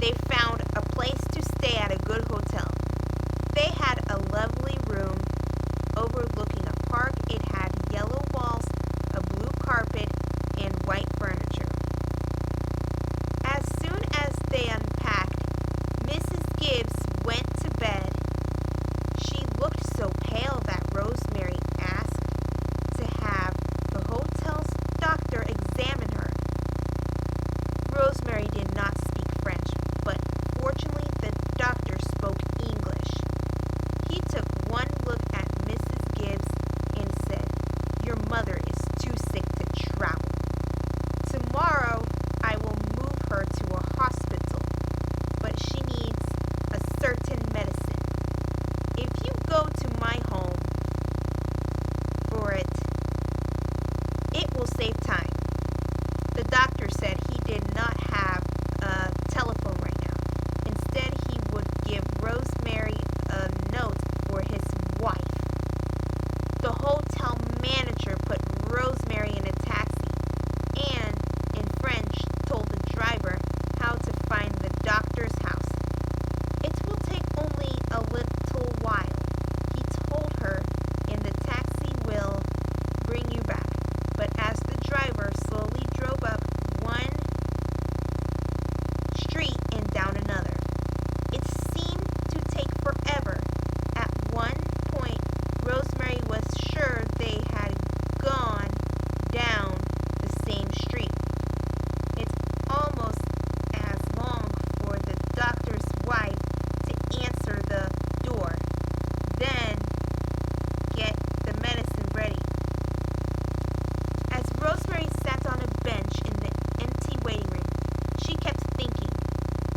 they found a place to stay at a good hotel. They had a lovely room overlooking a park. It had yellow walls, a blue carpet, and white furniture. As soon as they unpacked, Mrs. Gibbs went to bed. She looked so pale that Rosemary asked to have the hotel's doctor examine her. Rosemary did not speak French, but fortunately the doctor spoke English. He took one look at Mrs. Gibbs and said, "Your mother is too sick to travel. Tomorrow I will move her to a hospital, but she needs a certain medicine. If you go to my home for it, it will save time." The doctor said he did not have a telephone right now. Instead, he would give Rosemary a note for his wife. The hotel manager put Rosemary in a taxi and, in French, told the driver how to find the doctor's house. "It will take only a little while," he told her, "and the taxi will bring you back." But as the driver slowly drove up one street and down another, it seemed to take forever. At one point, Rosemary was sure they had gone down the same street. It's almost as long for the doctor's wife to answer the door, then get the medicine ready. As Rosemary sat on a bench in the empty waiting room, she kept thinking,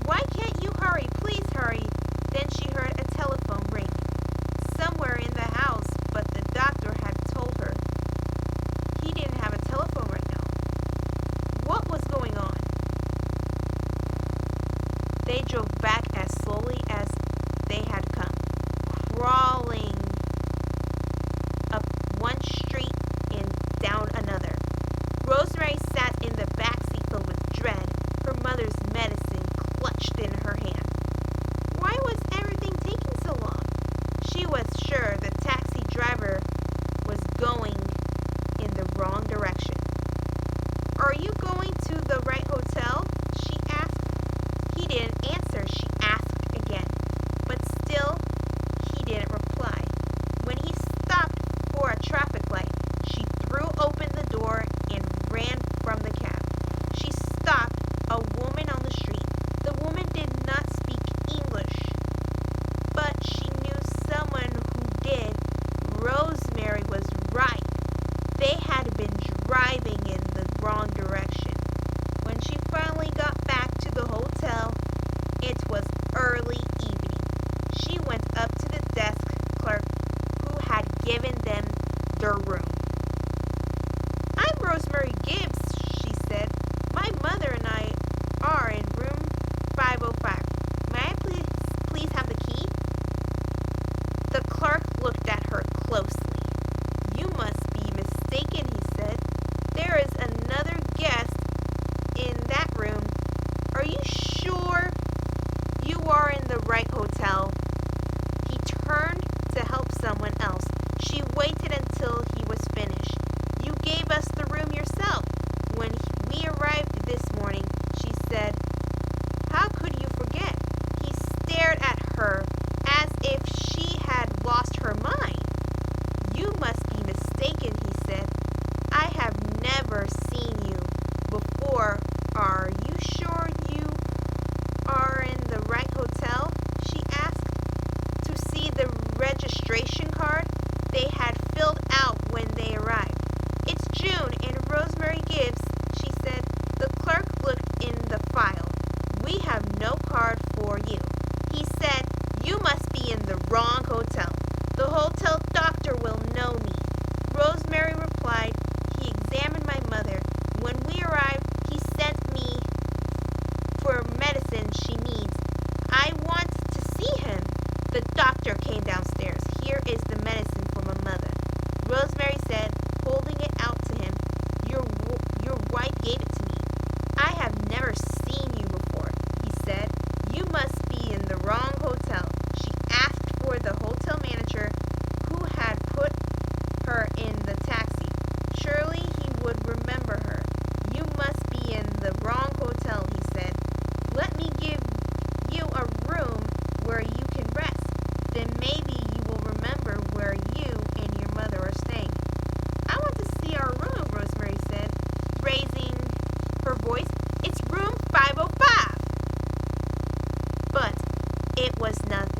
"Why can't you hurry? Please hurry." Then she heard a telephone ring somewhere in the house, but the doctor had told her he didn't have a telephone right now. What was going on? They drove back as slowly as they had come, crawling up one street and down another. Rosemary sat in the back seat filled with dread, her mother's medicine clutched in her hand. Why was everything taking so long? She was sure the taxi driver was going in the wrong direction. "Are you going to the right hotel?" she asked. He didn't answer. She asked again, but still It was nothing.